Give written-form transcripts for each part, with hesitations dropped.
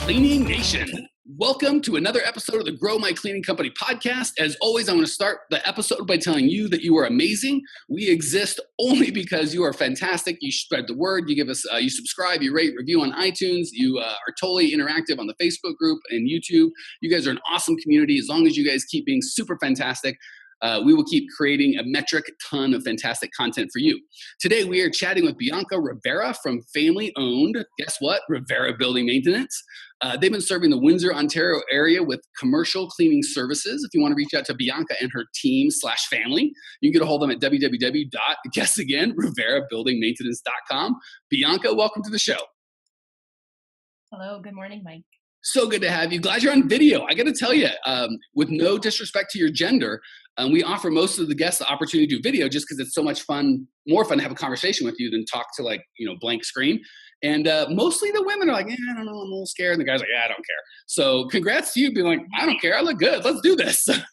Cleaning Nation. Welcome to another episode of the Grow My Cleaning Company podcast. As always, I want to start the episode by telling you that you are amazing. We exist only because you are fantastic. You spread the word. You give us, you subscribe, you rate, review on iTunes. You are totally interactive on the Facebook group and YouTube. You guys are an awesome community. As long as you guys keep being super fantastic, we will keep creating a metric ton of fantastic content for you. Today, we are chatting with Bianca Rivera from family-owned, guess what, Rivera Building Maintenance. They've been serving the Windsor, Ontario area with commercial cleaning services. If you want to reach out to Bianca and her team/family, you can get a hold of them at www.riverabuildingmaintenance.com. Bianca, welcome to the show. Hello, good morning, Mike. So good to have you. Glad you're on video. I got to tell you, with no disrespect to your gender, we offer most of the guests the opportunity to do video just because it's so much fun, more fun to have a conversation with you than talk to blank screen. And mostly the women are like, I don't know, I'm a little scared. And the guy's like, I don't care. So congrats to you being like, I don't care. I look good. Let's do this. Thank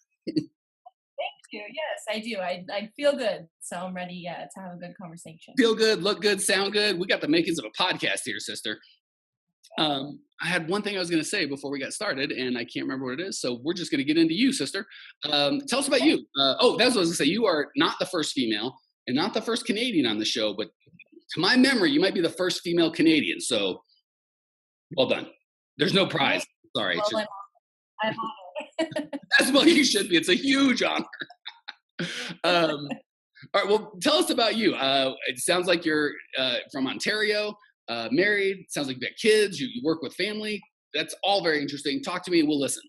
you. Yes, I do. I feel good. So I'm ready to have a good conversation. Feel good, look good, sound good. We got the makings of a podcast here, sister. I had one thing I was going to say before we got started, and I can't remember what it is. So we're just going to get into you, sister. Tell us about you. That's what I was going to say. You are not the first female and not the first Canadian on the show, but to my memory, you might be the first female Canadian. So well done. There's no prize. Sorry. Well, I'm honored. That's what you should be. It's a huge honor. All right. Well, tell us about you. It sounds like you're from Ontario. Married, sounds like you got kids, you work with family. That's all very interesting. Talk to me and we'll listen.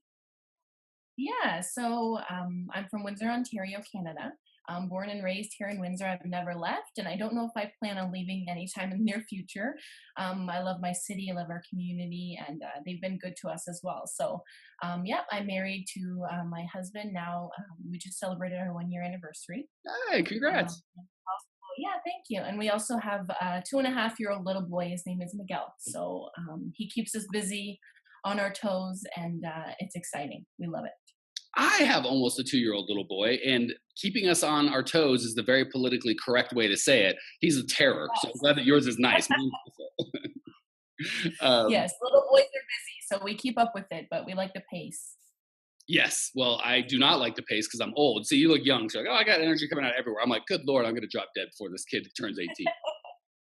Yeah, so I'm from Windsor, Ontario, Canada. I'm born and raised here in Windsor. I've never left, and I don't know if I plan on leaving anytime in the near future. I love my city, I love our community, and they've been good to us as well. So, I'm married to my husband now. We just celebrated our 1-year anniversary. Hey, congrats. Yeah, thank you. And we also have a 2.5-year-old little boy. His name is Miguel. So he keeps us busy, on our toes, and it's exciting. We love it. I have almost a 2-year-old little boy, and keeping us on our toes is the very politically correct way to say it. He's a terror. Yes. So I'm glad that yours is nice. Yes, little boys are busy, so we keep up with it, but we like the pace. Yes. Well, I do not like the pace because I'm old. See, you look young. So I got energy coming out everywhere. I'm like, good Lord, I'm going to drop dead before this kid turns 18.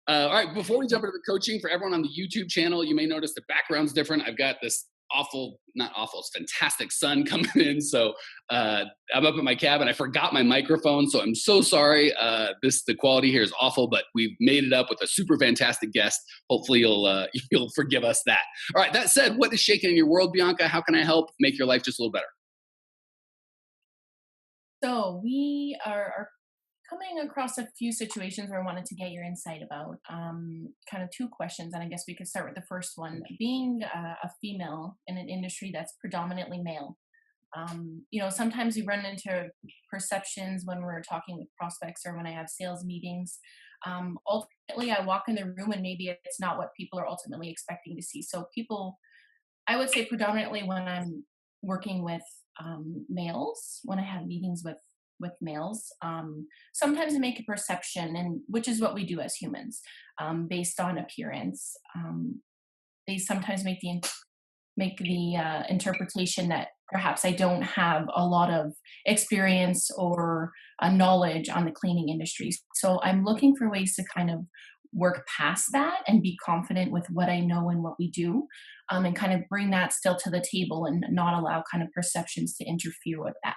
All right. Before we jump into the coaching, for everyone on the YouTube channel, you may notice the background's different. I've got this it's fantastic sun coming in. So I'm up in my cabin. I forgot my microphone. So I'm so sorry. The quality here is awful, but we've made it up with a super fantastic guest. Hopefully you'll forgive us that. All right. That said, what is shaking in your world, Bianca? How can I help make your life just a little better? So we are coming across a few situations where I wanted to get your insight about kind of two questions. And I guess we could start with the first one. Being a female in an industry that's predominantly male, sometimes we run into perceptions when we're talking with prospects or when I have sales meetings. Ultimately, I walk in the room and maybe it's not what people are ultimately expecting to see. So I would say predominantly when I'm working with males, when I have meetings with males, sometimes they make a perception, and which is what we do as humans, based on appearance. They sometimes make the interpretation that perhaps I don't have a lot of experience or knowledge on the cleaning industry. So I'm looking for ways to kind of work past that and be confident with what I know and what we do, and kind of bring that still to the table and not allow kind of perceptions to interfere with that.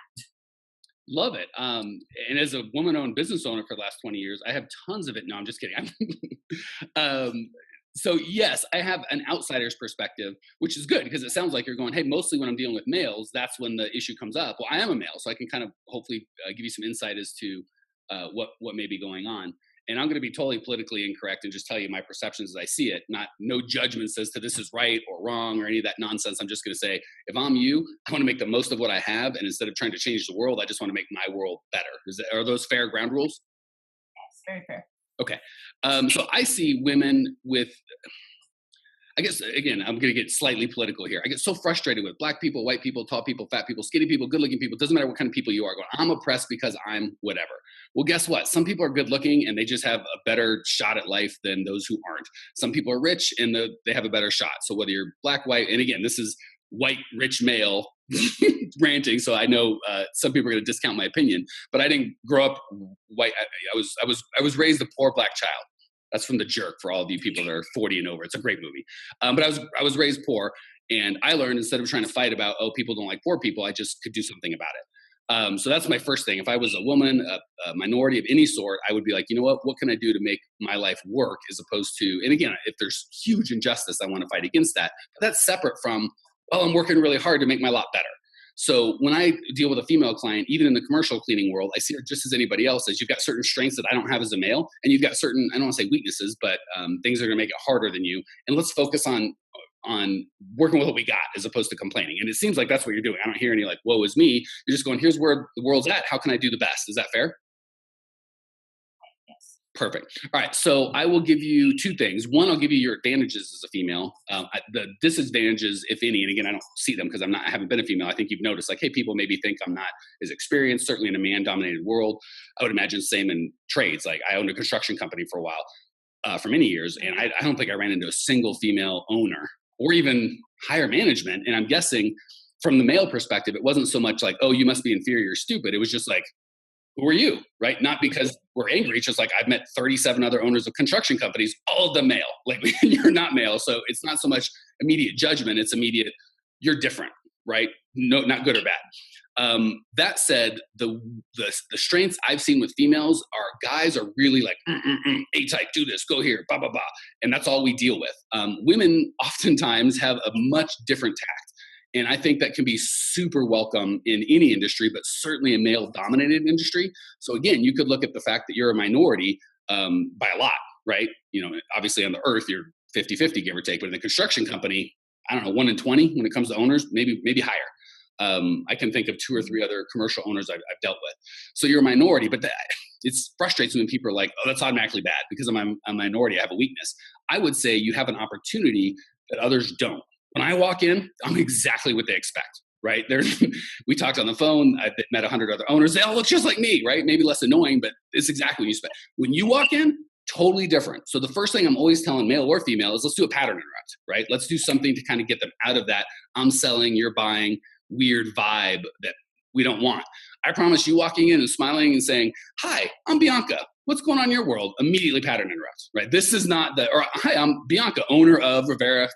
Love it. And as a woman-owned business owner for the last 20 years, I have tons of it. No, I'm just kidding. So yes, I have an outsider's perspective, which is good because it sounds like you're going, hey, mostly when I'm dealing with males, that's when the issue comes up. Well, I am a male, so I can kind of hopefully give you some insight as to what may be going on. And I'm going to be totally politically incorrect and just tell you my perceptions as I see it. No judgment says to this is right or wrong or any of that nonsense. I'm just going to say, if I'm you, I want to make the most of what I have. And instead of trying to change the world, I just want to make my world better. Are those fair ground rules? Yes, very fair. Okay. So I see women with, I guess, again, I'm going to get slightly political here. I get so frustrated with black people, white people, tall people, fat people, skinny people, good looking people. It doesn't matter what kind of people you are. Going, I'm oppressed because I'm whatever. Well, guess what? Some people are good looking and they just have a better shot at life than those who aren't. Some people are rich and they have a better shot. So whether you're black, white, and again, this is white, rich male ranting. So I know some people are going to discount my opinion, but I didn't grow up white. I was raised a poor black child. That's from The Jerk for all of you people that are 40 and over. It's a great movie. But I was raised poor, and I learned instead of trying to fight about, oh, people don't like poor people, I just could do something about it. So that's my first thing. If I was a woman, a minority of any sort, I would be like, you know what can I do to make my life work, as opposed to, and again, if there's huge injustice, I want to fight against that. But that's separate from, oh, I'm working really hard to make my lot better. So when I deal with a female client, even in the commercial cleaning world, I see her just as anybody else is. You've got certain strengths that I don't have as a male, and you've got certain, I don't want to say weaknesses, but things that are going to make it harder than you. And let's focus on working with what we got as opposed to complaining. And it seems like that's what you're doing. I don't hear any like, woe is me. You're just going, here's where the world's at. How can I do the best? Is that fair? Yes. Perfect. All right. So I will give you two things. One, I'll give you your advantages as a female. The disadvantages, if any, and again, I don't see them because I haven't been a female. I think you've noticed, like, hey, people maybe think I'm not as experienced, certainly in a man-dominated world. I would imagine same in trades. Like, I owned a construction company for a while, for many years, and I don't think I ran into a single female owner or even higher management. And I'm guessing from the male perspective, it wasn't so much like, oh, you must be inferior or stupid. It was just like, who are you, right? Not because we're angry. It's just like, I've met 37 other owners of construction companies, all of them male. Like, you're not male. So it's not so much immediate judgment. It's immediate, you're different, right? No, not good or bad. That said, the strengths I've seen with females are guys are really like, A-type, do this, go here, blah, blah, blah. And that's all we deal with. Women oftentimes have a much different tact. And I think that can be super welcome in any industry, but certainly a male-dominated industry. So again, you could look at the fact that you're a minority by a lot, right? You know, obviously on the earth, you're 50-50, give or take. But in the construction company, I don't know, 1 in 20 when it comes to owners, maybe higher. I can think of 2 or 3 other commercial owners I've dealt with. So you're a minority, but it frustrates me when people are like, oh, that's automatically bad because I'm a minority, I have a weakness. I would say you have an opportunity that others don't. When I walk in, I'm exactly what they expect, right? We talked on the phone. I've met 100 other owners. They all look just like me, right? Maybe less annoying, but it's exactly what you expect. When you walk in, totally different. So the first thing I'm always telling male or female is let's do a pattern interrupt, right? Let's do something to kind of get them out of that I'm selling, you're buying weird vibe that we don't want. I promise you walking in and smiling and saying, hi, I'm Bianca. What's going on in your world? Immediately pattern interrupt, right? This is not hi, I'm Bianca, owner of Rivera,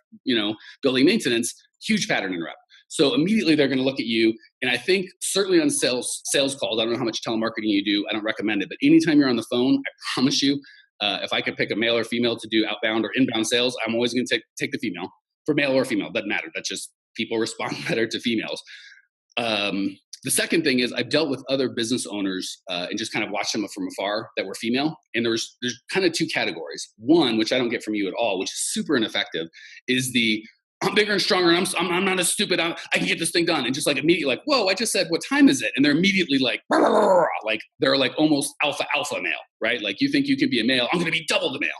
building maintenance, huge pattern interrupt. So immediately they're going to look at you. And I think certainly on sales calls, I don't know how much telemarketing you do. I don't recommend it, but anytime you're on the phone, I promise you, if I could pick a male or female to do outbound or inbound sales, I'm always going to take the female. For male or female, doesn't matter. That's just people respond better to females. The second thing is I've dealt with other business owners and just kind of watched them from afar that were female. And there's kind of 2 categories. One, which I don't get from you at all, which is super ineffective, is the I'm bigger and stronger and I'm not as stupid. I can get this thing done. And just like immediately like, whoa, I just said, what time is it? And they're immediately like they're like almost alpha male, right? Like, you think you can be a male, I'm going to be double the male.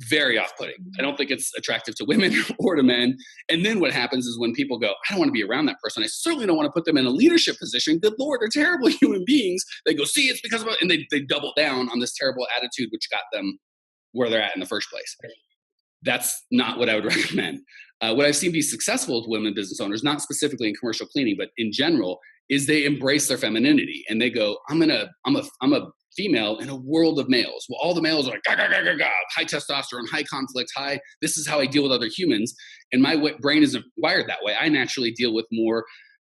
Very off-putting. I don't think it's attractive to women or to men. And then what happens is when people go, I don't want to be around that person. I certainly don't want to put them in a leadership position. Good Lord, they're terrible human beings. They go, see, it's because of it. And they double down on this terrible attitude, which got them where they're at in the first place. That's not what I would recommend. What I've seen be successful with women business owners, not specifically in commercial cleaning, but in general, is they embrace their femininity and they go, I'm a female in a world of males. Well, all the males are like, gah, gah, gah, gah, gah, high testosterone, high conflict, this is how I deal with other humans. And my brain isn't wired that way. I naturally deal with more,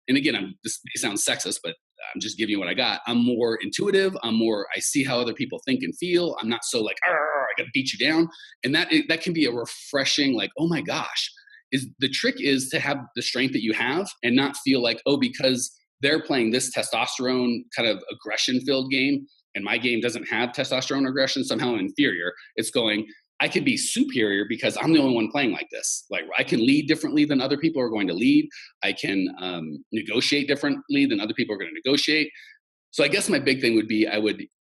and again, this sounds sexist, but I'm just giving you what I got. I'm more intuitive. I see how other people think and feel. I'm not so like, I got to beat you down. And that can be a refreshing, like, oh my gosh, the trick is to have the strength that you have and not feel like, oh, because they're playing this testosterone kind of aggression filled game, and my game doesn't have testosterone aggression, somehow I'm inferior. It's going, I can be superior because I'm the only one playing like this. Like, I can lead differently than other people are going to lead. I can negotiate differently than other people are going to negotiate. So I guess my big thing would be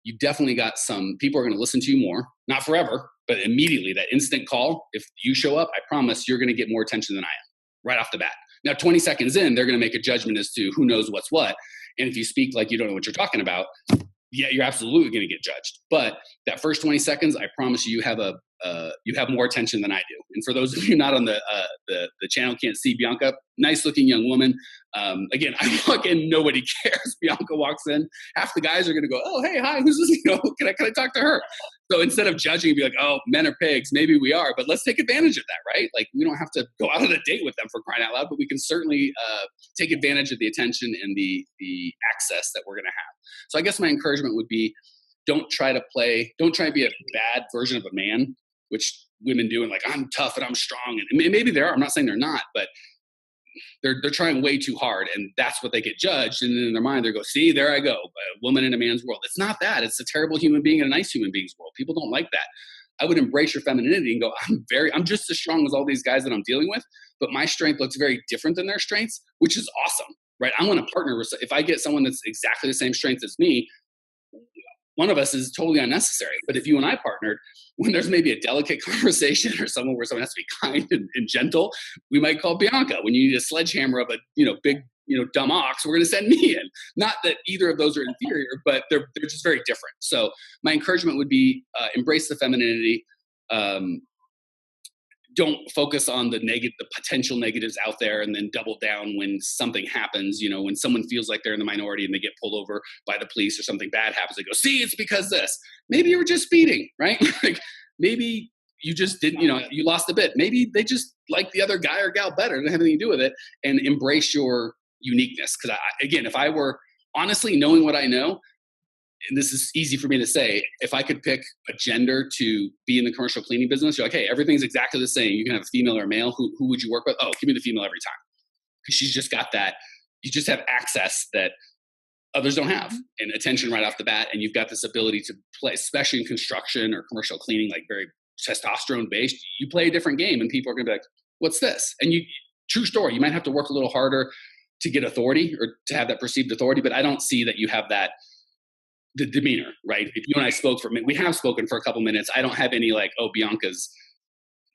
you definitely got some people are going to listen to you more, not forever, but immediately that instant call. If you show up, I promise you're going to get more attention than I am right off the bat. Now, 20 seconds in, they're going to make a judgment as to who knows what's what. And if you speak like you don't know what you're talking about, yeah, you're absolutely going to get judged. But that first 20 seconds, I promise you you have more attention than I do. And for those of you not on the channel, can't see Bianca, nice looking young woman. Again, I walk in, nobody cares. Bianca walks in, half the guys are going to go, oh, hey, hi, who's this? Can I talk to her? So instead of judging and be like, oh, men are pigs, maybe we are, but let's take advantage of that, right? Like we don't have to go out on a date with them for crying out loud, but we can certainly take advantage of the attention and the access that we're going to have. So I guess my encouragement would be, don't try to be a bad version of a man, which women do, and like, I'm tough and I'm strong. And maybe they are, I'm not saying they're not, but they're trying way too hard, and that's what they get judged. And then in their mind, they go, see, there I go, a woman in a man's world. It's not that. It's a terrible human being in a nice human being's world. People don't like that. I would embrace your femininity and go, I'm just as strong as all these guys that I'm dealing with, but my strength looks very different than their strengths, which is awesome, right? I want to partner with, if I get someone that's exactly the same strength as me, one of us is totally unnecessary. But if you and I partnered, when there's maybe a delicate conversation or someone where someone has to be kind and gentle, we might call Bianca. When you need a sledgehammer of a big dumb ox, we're going to send me in. Not that either of those are inferior, but they're just very different. So my encouragement would be embrace the femininity. Don't focus on the potential negatives out there, and then double down when something happens. When someone feels like they're in the minority and they get pulled over by the police or something bad happens, they go, see, it's because this. Maybe you were just speeding, right? Like maybe you just didn't, you lost a bit. Maybe they just like the other guy or gal better. It didn't have anything to do with it. And embrace your uniqueness. Because again, if I were honestly knowing what I know, and this is easy for me to say, if I could pick a gender to be in the commercial cleaning business, you're like, hey, everything's exactly the same. You can have a female or a male. Who would you work with? Oh, give me the female every time. Because she's just got that. You just have access that others don't have, and attention right off the bat. And you've got this ability to play, especially in construction or commercial cleaning, like very testosterone based. You play a different game, and people are going to be like, what's this? And true story, you might have to work a little harder to get authority or to have that perceived authority, but I don't see that you have that. The demeanor, right? If you and I we have spoken for a couple minutes. I don't have any like, oh, Bianca's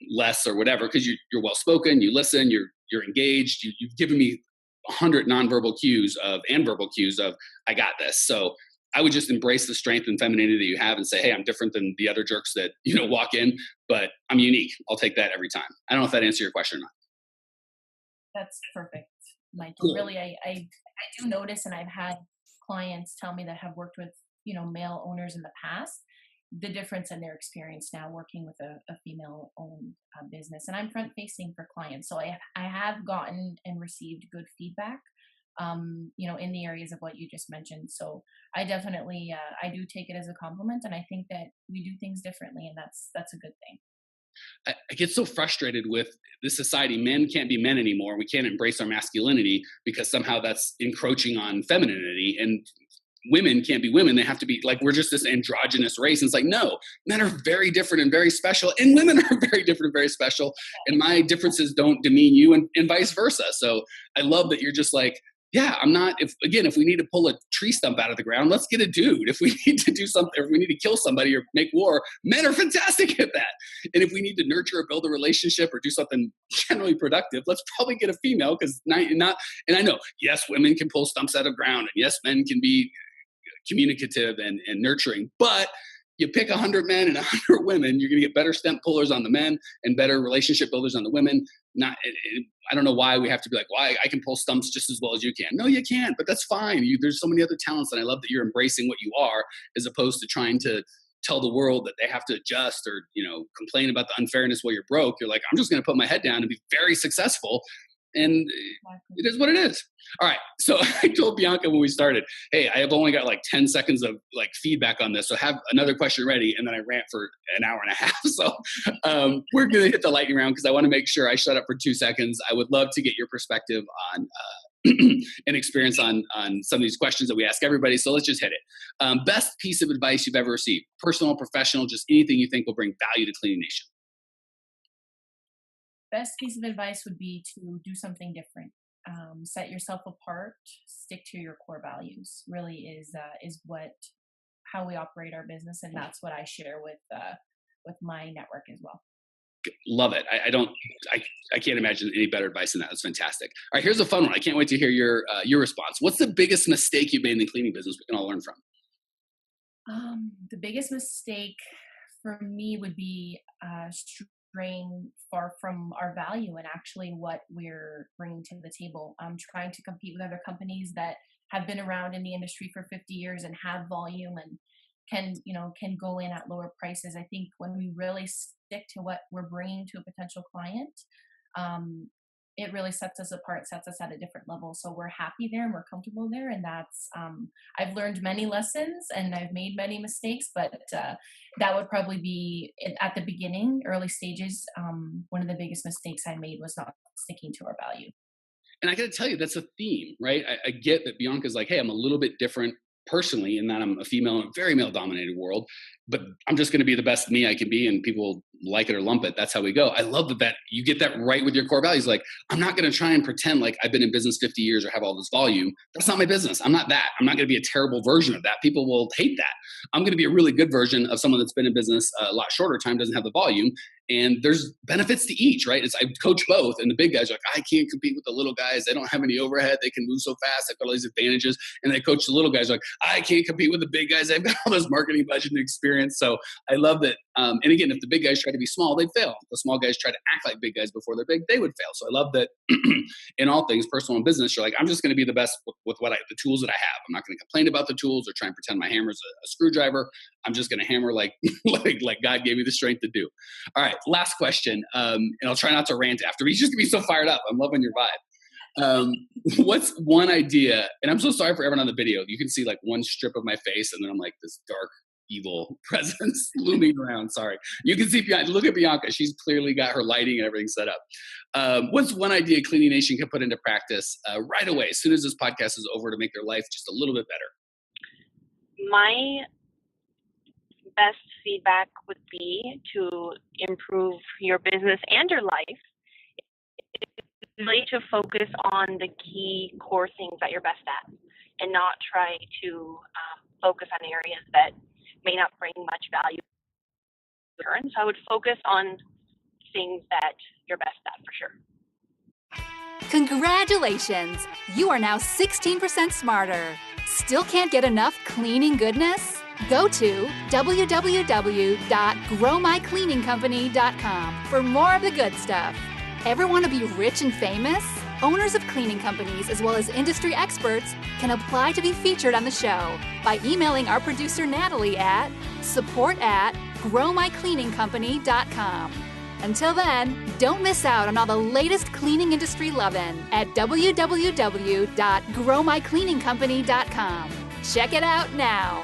less or whatever, because you're well spoken, you listen, you're engaged. You've given me 100 nonverbal cues and verbal cues of I got this. So I would just embrace the strength and femininity that you have and say, hey, I'm different than the other jerks that walk in, but I'm unique. I'll take that every time. I don't know if that answers your question or not. That's perfect, Mike. Cool. Really, I do notice, and I've had clients tell me that have worked with male owners in the past, the difference in their experience now working with a female owned business. And I'm front facing for clients, so I have gotten and received good feedback in the areas of what you just mentioned. So I definitely I do take it as a compliment, and I think that we do things differently, and that's a good thing. I get so frustrated with this society. Men can't be men anymore. We can't embrace our masculinity because somehow that's encroaching on femininity, and women can't be women. They have to be like, we're just this androgynous race. And it's like, no, men are very different and very special, and women are very different and very special. And my differences don't demean you, and vice versa. So I love that you're just like, yeah, I'm not, if we need to pull a tree stump out of the ground, let's get a dude. If we need to do something, if we need to kill somebody or make war, men are fantastic at that. And if we need to nurture or build a relationship or do something generally productive, let's probably get a female, because and I know, yes, women can pull stumps out of ground, and yes, men can be communicative and nurturing, but you pick 100 men and 100 women, you're going to get better stump pullers on the men and better relationship builders on the women. I don't know why we have to be like, well, I can pull stumps just as well as you can. No, you can't, but that's fine. There's so many other talents, and I love that you're embracing what you are, as opposed to trying to tell the world that they have to adjust or, complain about the unfairness while you're broke. You're like, I'm just going to put my head down and be very successful. And it is what it is. All right. So I told Bianca when we started, hey, I have only got like 10 seconds of like feedback on this. So have another question ready. And then I rant for an hour and a half. So we're going to hit the lightning round, because I want to make sure I shut up for 2 seconds. I would love to get your perspective on and experience on some of these questions that we ask everybody. So let's just hit it. Best piece of advice you've ever received, personal, professional, just anything you think will bring value to Cleaning Nation. Best piece of advice would be to do something different. set yourself apart, stick to your core values. Really is how we operate our business, and that's what I share with my network as well. Love it. I can't imagine any better advice than that. That's fantastic. All right, here's a fun one. I can't wait to hear your response. What's the biggest mistake you've made in the cleaning business we can all learn from? The biggest mistake for me would be straying far from our value and actually what we're bringing to the table. Trying to compete with other companies that have been around in the industry for 50 years and have volume and can go in at lower prices. I think when we really stick to what we're bringing to a potential client, it really sets us apart, sets us at a different level. So we're happy there and we're comfortable there. And that's, I've learned many lessons and I've made many mistakes, but that would probably be at the beginning, early stages. One of the biggest mistakes I made was not sticking to our value. And I got to tell you, that's a theme, right? I get that Bianca's like, hey, I'm a little bit different personally in that I'm a female in a very male dominated world, but I'm just going to be the best me I can be and people like it or lump it. That's how we go. I love that you get that right with your core values. Like, I'm not going to try and pretend like I've been in business 50 years or have all this volume. That's not my business. I'm not that. I'm not going to be a terrible version of that. People will hate that. I'm going to be a really good version of someone that's been in business a lot shorter time, doesn't have the volume. And there's benefits to each, right? I coach both, and the big guys are like, I can't compete with the little guys. They don't have any overhead. They can move so fast. They've got all these advantages. And they coach the little guys like, I can't compete with the big guys. They've got all this marketing budget and experience. So I love that. And again, if the big guys try to be small, they'd fail. If the small guys try to act like big guys before they're big, they would fail. So I love that in all things, personal and business, you're like, I'm just going to be the best with the tools that I have. I'm not going to complain about the tools or try and pretend my hammer's a screwdriver. I'm just going to hammer like God gave me the strength to do. All right, last question. And I'll try not to rant after, but he's just going to be so fired up. I'm loving your vibe. What's one idea? And I'm so sorry for everyone on the video. You can see like one strip of my face, and then I'm like this dark, evil presence looming around. Sorry. You can see, look at Bianca. She's clearly got her lighting and everything set up. What's one idea Cleaning Nation can put into practice right away, as soon as this podcast is over, to make their life just a little bit better? My best feedback would be to improve your business and your life. Really to focus on the key core things that you're best at and not try to focus on areas that may not bring much value. So I would focus on things that you're best at for sure. Congratulations! You are now 16% smarter. Still can't get enough cleaning goodness? Go to www.growmycleaningcompany.com for more of the good stuff. Ever want to be rich and famous? Owners of cleaning companies, as well as industry experts, can apply to be featured on the show by emailing our producer Natalie at support@growmycleaningcompany.com. Until then, don't miss out on all the latest cleaning industry lovin' at www.growmycleaningcompany.com. Check it out now.